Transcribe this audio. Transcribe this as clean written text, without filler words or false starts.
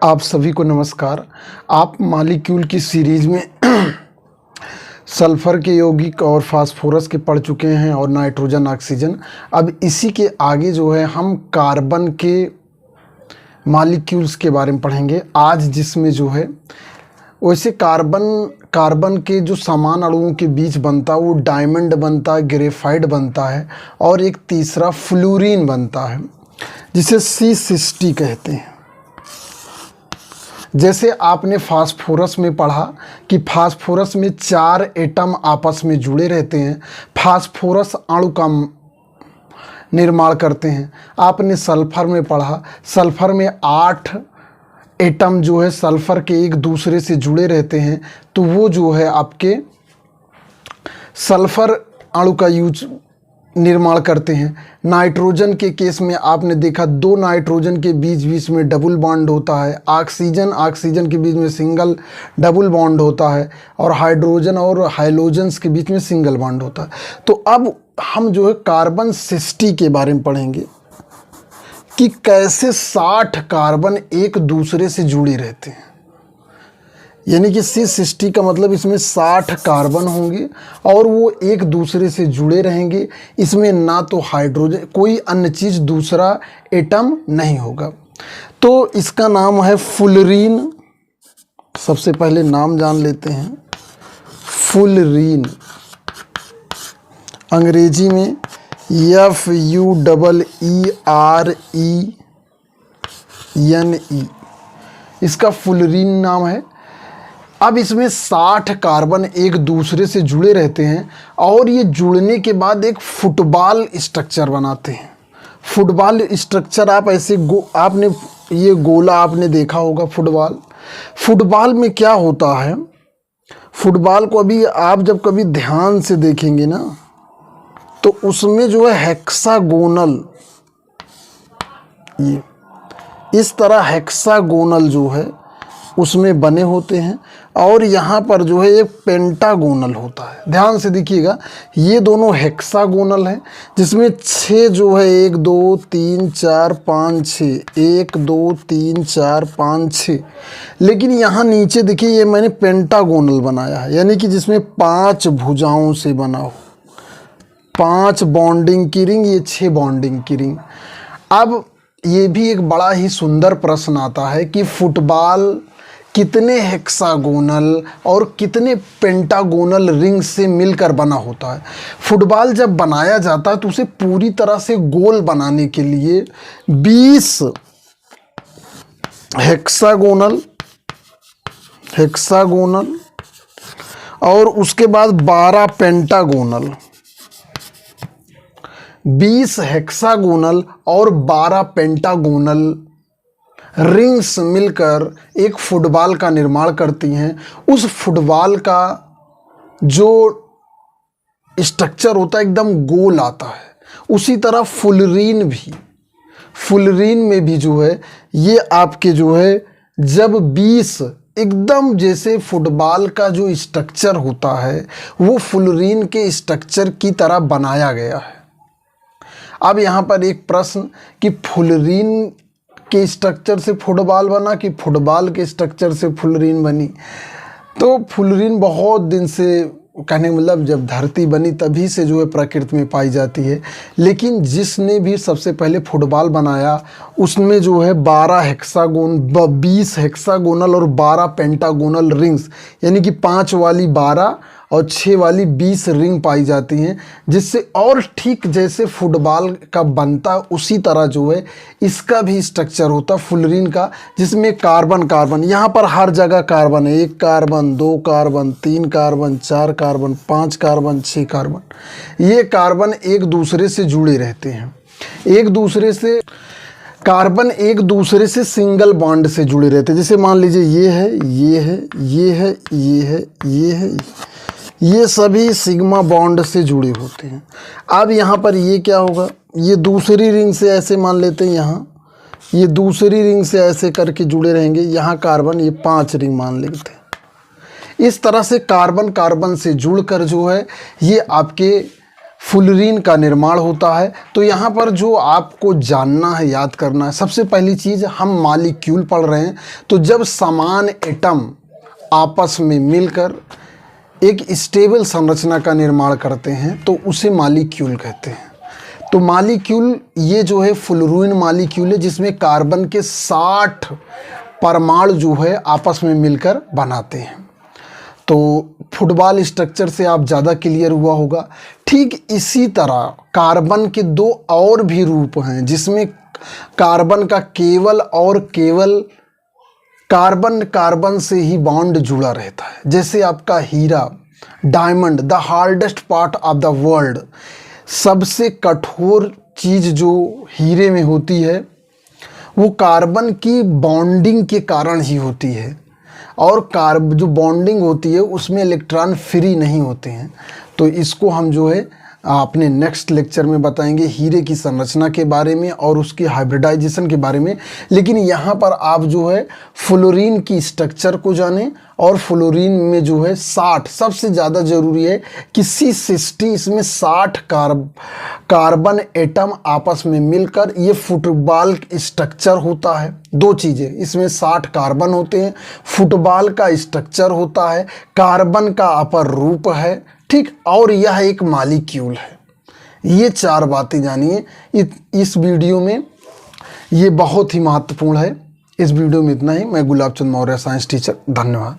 आप सभी को नमस्कार। आप मॉलिक्यूल की सीरीज़ में सल्फ़र के यौगिक और फास्फोरस के पढ़ चुके हैं और नाइट्रोजन, ऑक्सीजन। अब इसी के आगे जो है हम कार्बन के मॉलिक्यूल्स के बारे में पढ़ेंगे आज, जिसमें जो है वैसे कार्बन के जो समान अणुओं के बीच बनता है वो डायमंड बनता है, ग्रेफाइट बनता है और एक तीसरा फ्लोरीन बनता है जिसे C60 कहते हैं। जैसे आपने फास्फोरस में पढ़ा कि फास्फोरस में 4 एटम आपस में जुड़े रहते हैं, फास्फोरस अणु का निर्माण करते हैं। आपने सल्फर में पढ़ा, सल्फर में 8 एटम जो है सल्फर के एक दूसरे से जुड़े रहते हैं, तो वो जो है आपके सल्फर अणु का निर्माण करते हैं। नाइट्रोजन के केस में आपने देखा 2 नाइट्रोजन के बीच में डबल बॉन्ड होता है, ऑक्सीजन के बीच में सिंगल डबल बॉन्ड होता है और हाइड्रोजन और हाइलोजन्स के बीच में सिंगल बॉन्ड होता है। तो अब हम जो है कार्बन 60 के बारे में पढ़ेंगे कि कैसे 60 कार्बन एक दूसरे से जुड़े रहते हैं। यानी कि C60 का मतलब इसमें 60 कार्बन होंगे और वो एक दूसरे से जुड़े रहेंगे। इसमें ना तो हाइड्रोजन, कोई अन्य चीज़, दूसरा एटम नहीं होगा। तो इसका नाम है फुलरीन। सबसे पहले नाम जान लेते हैं, फुलरीन। अंग्रेजी में FUEERENE, इसका फुलरीन नाम है। अब इसमें 60 कार्बन एक दूसरे से जुड़े रहते हैं और ये जुड़ने के बाद एक फुटबॉल स्ट्रक्चर बनाते हैं। फुटबॉल स्ट्रक्चर आप ऐसे आपने ये गोला आपने देखा होगा। फुटबॉल में क्या होता है, फुटबॉल को अभी आप जब कभी ध्यान से देखेंगे ना तो उसमें जो है हेक्सागोनल, ये इस तरह हेक्सागोनल जो है उसमें बने होते हैं और यहाँ पर जो है एक पेंटागोनल होता है। ध्यान से देखिएगा, ये दोनों हेक्सागोनल हैं जिसमें 6 जो है 1 2 3 4 5 6, 1 2 3 4 5 6। लेकिन यहाँ नीचे देखिए ये मैंने पेंटागोनल बनाया है, यानी कि जिसमें 5 भुजाओं से बना हो, 5 बॉन्डिंग की रिंग, ये 6 बॉन्डिंग की रिंग। अब ये भी एक बड़ा ही सुंदर प्रश्न आता है कि फुटबॉल कितने हेक्सागोनल और कितने पेंटागोनल रिंग से मिलकर बना होता है। फुटबॉल जब बनाया जाता है तो उसे पूरी तरह से गोल बनाने के लिए 20 हेक्सागोनल और उसके बाद 12 पेंटागोनल, 20 हेक्सागोनल और 12 पेंटागोनल रिंग्स मिलकर एक फुटबॉल का निर्माण करती हैं। उस फुटबॉल का जो स्ट्रक्चर होता है एकदम गोल आता है। उसी तरह फुलरीन में भी जो है ये आपके जो है जब 20 एकदम जैसे फुटबॉल का जो स्ट्रक्चर होता है वो फुलरीन के स्ट्रक्चर की तरह बनाया गया है। अब यहाँ पर एक प्रश्न कि फुलरीन के स्ट्रक्चर से फुटबॉल बना कि फुटबॉल के स्ट्रक्चर से फुलरीन बनी। तो फुलरीन बहुत दिन से, कहने का मतलब जब धरती बनी तभी से जो है प्रकृति में पाई जाती है। लेकिन जिसने भी सबसे पहले फुटबॉल बनाया उसमें जो है 20 हेक्सागोनल और 12 पेंटागोनल रिंग्स, यानी कि 5 वाली 12 और 6 वाली 20 रिंग पाई जाती हैं, जिससे और ठीक जैसे फुटबॉल का बनता उसी तरह जो है इसका भी स्ट्रक्चर होता फुलरीन का, जिसमें कार्बन यहाँ पर हर जगह कार्बन है। 1 carbon, 2 carbon, 3 carbon, 4 carbon, 5 carbon, 6 carbon. ये कार्बन एक दूसरे से जुड़े रहते हैं, कार्बन एक दूसरे से सिंगल बॉन्ड से जुड़े रहते हैं। जैसे मान लीजिए ये सभी सिग्मा बॉन्ड से जुड़े होते हैं। अब यहाँ पर ये क्या होगा, ये दूसरी रिंग से ऐसे मान लेते हैं, यहाँ ये दूसरी रिंग से ऐसे करके जुड़े रहेंगे। यहाँ कार्बन, ये 5 रिंग मान लेते हैं। इस तरह से कार्बन से जुड़कर जो है ये आपके फुलरीन का निर्माण होता है। तो यहाँ पर जो आपको जानना है, याद करना है, सबसे पहली चीज़ हम मॉलिक्यूल पढ़ रहे हैं। तो जब समान एटम आपस में मिलकर एक स्टेबल संरचना का निर्माण करते हैं तो उसे मॉलिक्यूल कहते हैं। तो मॉलिक्यूल ये जो है फुलरीन मॉलिक्यूल है जिसमें कार्बन के 60 परमाणु जो है आपस में मिलकर बनाते हैं। तो फुटबॉल स्ट्रक्चर से आप ज़्यादा क्लियर हुआ होगा। ठीक इसी तरह कार्बन के 2 और भी रूप हैं जिसमें कार्बन का केवल और केवल कार्बन से ही बॉन्ड जुड़ा रहता है। जैसे आपका हीरा, diamond, the hardest part of the world, सबसे कठोर चीज़ जो हीरे में होती है वो कार्बन की बॉन्डिंग के कारण ही होती है। और जो बॉन्डिंग होती है उसमें इलेक्ट्रॉन फ्री नहीं होते हैं। तो इसको हम जो है अपने नेक्स्ट लेक्चर में बताएंगे, हीरे की संरचना के बारे में और उसकी हाइब्रिडाइजेशन के बारे में। लेकिन यहाँ पर आप जो है फ्लोरीन की स्ट्रक्चर को जानें और फ्लोरीन में जो है 60 सबसे ज़्यादा ज़रूरी है कि C60 इसमें 60 कार्बन एटम आपस में मिलकर ये फुटबॉल स्ट्रक्चर होता है। 2 चीज़ें, इसमें 60 कार्बन होते हैं, फुटबॉल का स्ट्रक्चर होता है, कार्बन का अपर रूप है, ठीक, और यह एक मॉलिक्यूल है। ये 4 बातें जानिए इस वीडियो में, ये बहुत ही महत्वपूर्ण है। इस वीडियो में इतना ही। मैं गुलाब चंद मौर्य, साइंस टीचर। धन्यवाद।